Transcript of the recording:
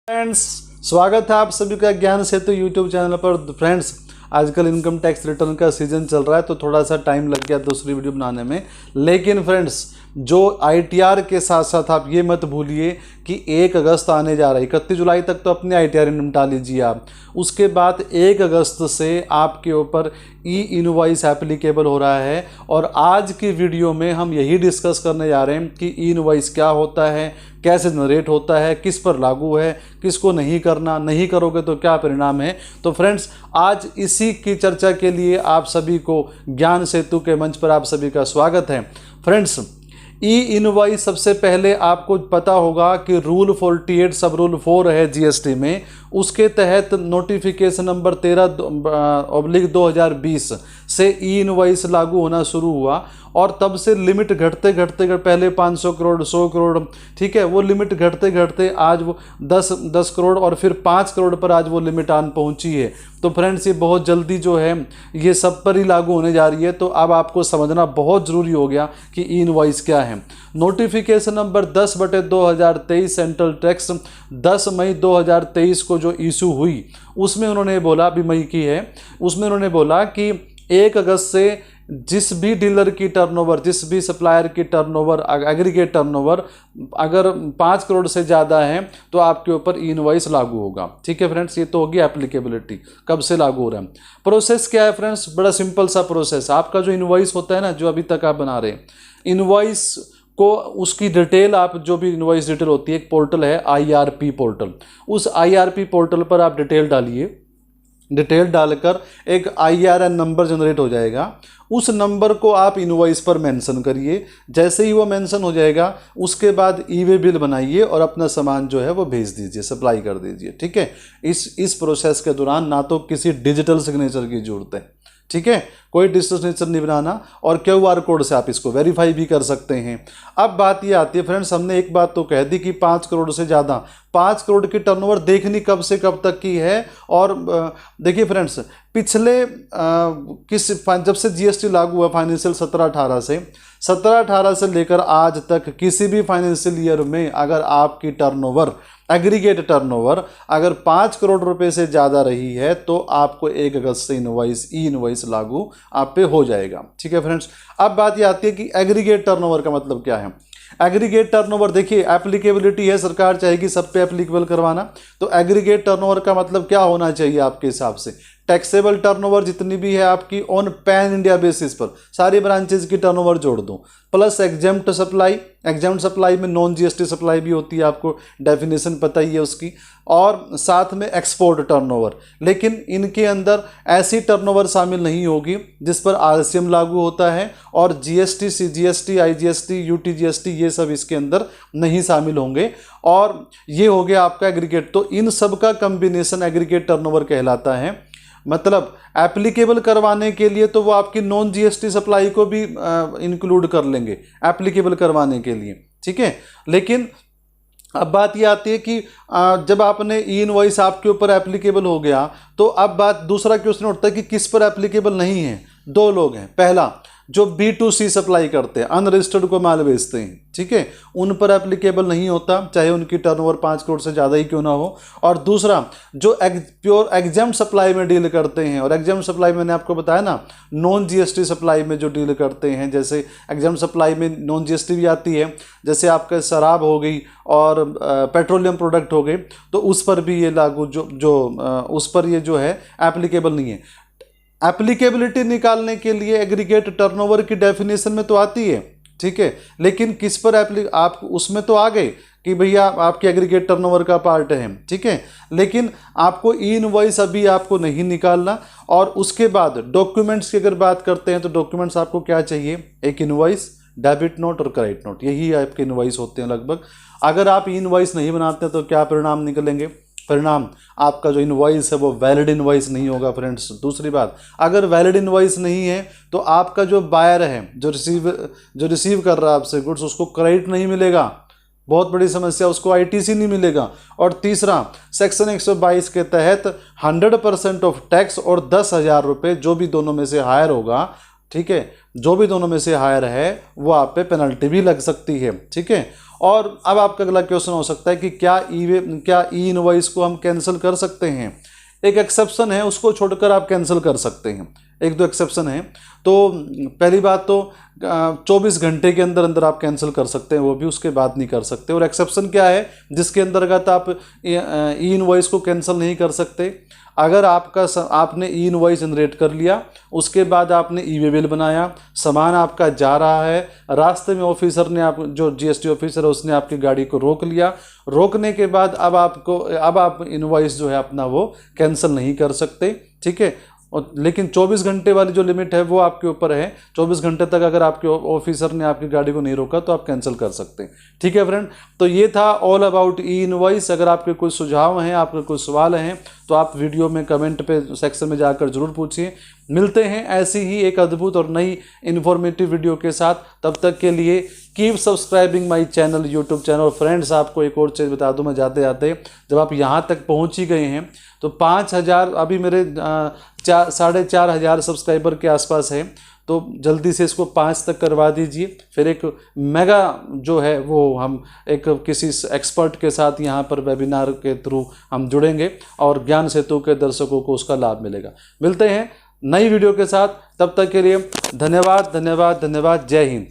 Friends, स्वागत है आप सभी का ज्ञान सेतु यूट्यूब चैनल पर। फ्रेंड्स, आजकल इनकम टैक्स रिटर्न का सीजन चल रहा है तो थोड़ा सा टाइम लग गया दूसरी वीडियो बनाने में। लेकिन फ्रेंड्स, जो ITR के साथ साथ आप ये मत भूलिए कि 1 अगस्त आने जा रहा है। 31 जुलाई तक तो अपने ITR निपटा लीजिए आप। उसके बाद 1 अगस्त से आपके ऊपर ई-इनवॉइस एप्लीकेबल हो रहा है। और आज की वीडियो में हम यही डिस्कस करने जा रहे हैं कि ई-इनवॉइस क्या होता है, कैसे जनरेट होता है, किस पर लागू है, किसको नहीं करना, नहीं करोगे तो क्या परिणाम है। तो फ्रेंड्स, आज इसी की चर्चा के लिए आप सभी को ज्ञान सेतु के मंच पर आप सभी का स्वागत है। फ्रेंड्स, ई-इनवॉइस सबसे पहले आपको पता होगा कि रूल 48 सब रूल 4 है GST में। उसके तहत नोटिफिकेशन नंबर 13/2020 से ई-इनवॉइस लागू होना शुरू हुआ। और तब से लिमिट घटते घटते पहले 500 करोड़, 100 करोड़, ठीक है, वो लिमिट घटते घटते आज वो 10 करोड़ और फिर 5 करोड़ पर आज वो लिमिट आन पहुंची है। तो फ्रेंड्स, ये बहुत जल्दी जो है ये सब पर ही लागू होने जा रही है। तो अब आपको समझना बहुत ज़रूरी हो गया कि ई-इनवॉइस क्या है। नोटिफिकेशन नंबर 10/2023 सेंट्रल टैक्स 10 मई 2023 को जो इशू हुई, उसमें उन्होंने बोला, अभी मई की है, उसमें उन्होंने बोला कि 1 अगस्त से जिस भी डीलर की टर्नओवर, जिस भी सप्लायर की टर्नओवर, एग्रीगेट टर्नओवर अगर 5 करोड़ से ज़्यादा है तो आपके ऊपर ई-इनवॉइस लागू होगा। ठीक है फ्रेंड्स, ये तो होगी एप्लीकेबिलिटी, कब से लागू हो रहा है। प्रोसेस क्या है फ्रेंड्स, बड़ा सिंपल सा प्रोसेस। आपका जो इनवॉइस होता है ना, जो अभी तक आप बना रहे हैं इनवॉइस को, उसकी डिटेल आप जो भी इनवॉइस डिटेल होती है, एक पोर्टल है IRP पोर्टल, उस IRP पोर्टल पर आप डिटेल डालिए। डिटेल डालकर एक IRN नंबर जनरेट हो जाएगा। उस नंबर को आप इनवॉइस पर मेंशन करिए। जैसे ही वो मेंशन हो जाएगा, उसके बाद ई-वे बिल बनाइए और अपना सामान जो है वो भेज दीजिए, सप्लाई कर दीजिए। ठीक है, इस प्रोसेस के दौरान ना तो किसी डिजिटल सिग्नेचर की जरूरत है, ठीक है, कोई डिजिटल सिग्नेचर नहीं बनाना, और QR कोड से आप इसको वेरीफाई भी कर सकते हैं। अब बात ये आती है फ्रेंड्स, हमने एक बात तो कह दी कि 5 करोड़ से ज़्यादा, 5 करोड़ की टर्नओवर देखनी कब से कब तक की है। और देखिए फ्रेंड्स, पिछले जब से GST लागू हुआ फाइनेंशियल 17-18 से लेकर आज तक किसी भी फाइनेंशियल ईयर में अगर आपकी टर्नओवर, एग्रीगेट टर्नओवर अगर 5 करोड़ रुपए से ज़्यादा रही है तो आपको 1 अगस्त से ई-इनवॉइस लागू आप पे हो जाएगा। ठीक है फ्रेंड्स, अब बात ये आती है कि एग्रीगेट टर्नओवर का मतलब क्या है। एग्रीगेट टर्नओवर, देखिए एप्लीकेबिलिटी है, सरकार चाहेगी सब पे एप्लीकेबल करवाना। तो एग्रीगेट टर्नओवर का मतलब क्या होना चाहिए आपके हिसाब से, टैक्सेबल टर्नओवर जितनी भी है आपकी ऑन पैन इंडिया बेसिस पर, सारी ब्रांचेज की टर्नओवर जोड़ दूं, plus exempt supply. Exempt supply में नॉन GST सप्लाई भी होती है, आपको डेफिनेशन पता ही है उसकी, और साथ में एक्सपोर्ट टर्नओवर। लेकिन इनके अंदर ऐसी टर्नओवर शामिल नहीं होगी जिस पर RCM लागू होता है, और GST, CGST, IGST, UTGST ये सब इसके अंदर नहीं शामिल होंगे। और ये हो गया आपका एग्रीगेट। तो इन सब का कम्बिनेशन एग्रीगेट टर्नओवर कहलाता है। मतलब एप्लीकेबल करवाने के लिए तो वो आपकी नॉन GST सप्लाई को भी इंक्लूड कर लेंगे एप्लीकेबल करवाने के लिए, ठीक है। लेकिन अब बात ये आती है कि जब आपने ई-इनवॉइस आपके ऊपर एप्लीकेबल हो गया, तो अब बात दूसरा क्वेश्चन उठता है कि किस पर एप्लीकेबल नहीं है। 2 लोग हैं, पहला जो B2C सप्लाई करते हैं, अनरजिस्टर्ड को माल बेचते हैं, ठीक है, उन पर एप्लीकेबल नहीं होता, चाहे उनकी टर्नओवर 5 करोड़ से ज़्यादा ही क्यों ना हो। और दूसरा जो प्योर एग्जाम सप्लाई में डील करते हैं, और एग्जाम सप्लाई मैंने आपको बताया ना, नॉन GST सप्लाई में जो डील करते हैं, जैसे एग्जाम सप्लाई में नॉन GST भी आती है, जैसे आपका शराब हो गई और पेट्रोलियम प्रोडक्ट हो गए, तो उस पर भी ये लागू उस पर ये जो है एप्लीकेबल नहीं है। एप्लीकेबिलिटी निकालने के लिए एग्रीगेट टर्नओवर की डेफिनेशन में तो आती है, ठीक है, लेकिन किस पर आप उसमें तो आ गए कि भैया आपके एग्रीगेट टर्नओवर का पार्ट है, ठीक है, लेकिन आपको ई-इनवॉइस अभी आपको नहीं निकालना। और उसके बाद डॉक्यूमेंट्स की अगर बात करते हैं तो डॉक्यूमेंट्स आपको क्या चाहिए, एक इनवॉइस, डेबिट नोट और क्रेडिट नोट, यही आपके इनवॉइस होते हैं लगभग। अगर आप ई-इनवॉइस नहीं बनाते तो क्या परिणाम निकलेंगे, परिणाम आपका जो इनवॉइस है वो वैलिड इनवॉइस नहीं होगा फ्रेंड्स। दूसरी बात, अगर वैलिड इनवॉइस नहीं है तो आपका जो बायर है, जो रिसीव कर रहा है आपसे गुड्स, उसको क्रेडिट नहीं मिलेगा, बहुत बड़ी समस्या, उसको ITC नहीं मिलेगा। और तीसरा, सेक्शन 122 के तहत 100% ऑफ टैक्स और 10,000 रुपये जो भी दोनों में से हायर होगा, ठीक है, जो भी दोनों में से हायर है वो आप पे पेनल्टी भी लग सकती है, ठीक है। और अब आपका अगला क्वेश्चन हो सकता है कि क्या ई इनवॉइस को हम कैंसिल कर सकते हैं। एक एक्सेप्शन है, उसको छोड़कर आप कैंसिल कर सकते हैं। एक दो एक्सेप्शन है। तो पहली बात तो 24 घंटे के अंदर अंदर आप कैंसिल कर सकते हैं, वो भी उसके बाद नहीं कर सकते। और एक्सेप्शन क्या है जिसके अंतर्गत आप ई इनवॉइस को कैंसिल नहीं कर सकते? अगर आपने ई इनवॉइस जनरेट कर लिया, उसके बाद आपने ई वे बिल बनाया, सामान आपका जा रहा है, रास्ते में ऑफिसर ने जो जीएसटी ऑफिसर है उसने आपकी गाड़ी को रोक लिया, रोकने के बाद अब आप इनवॉइस जो है अपना वो कैंसिल नहीं कर सकते, ठीक है। लेकिन 24 घंटे वाली जो लिमिट है वो आपके ऊपर है। 24 घंटे तक अगर आपके ऑफिसर ने आपकी गाड़ी को नहीं रोका तो आप कैंसिल कर सकते हैं, ठीक है फ्रेंड। तो ये था ऑल अबाउट ई इनवॉइस। अगर आपके कोई सुझाव हैं, आपके कोई सवाल हैं, तो आप वीडियो में कमेंट पे सेक्शन में जाकर जरूर पूछिए। मिलते हैं ऐसी ही एक अद्भुत और नई इन्फॉर्मेटिव वीडियो के साथ। तब तक के लिए keep subscribing my channel, YouTube channel. Friends, आपको एक और चीज़ बता दूं मैं जाते जाते, जब आप यहाँ तक पहुँच ही गए हैं तो 5000 अभी मेरे 4500 सब्सक्राइबर के आसपास है, तो जल्दी से इसको 5 तक करवा दीजिए। फिर एक मेगा जो है वो हम एक किसी एक्सपर्ट के साथ यहाँ पर वेबिनार के थ्रू हम जुड़ेंगे और ज्ञान सेतु के दर्शकों को उसका लाभ मिलेगा। मिलते हैं नई वीडियो के साथ, तब तक के लिए धन्यवाद धन्यवाद धन्यवाद। जय हिंद।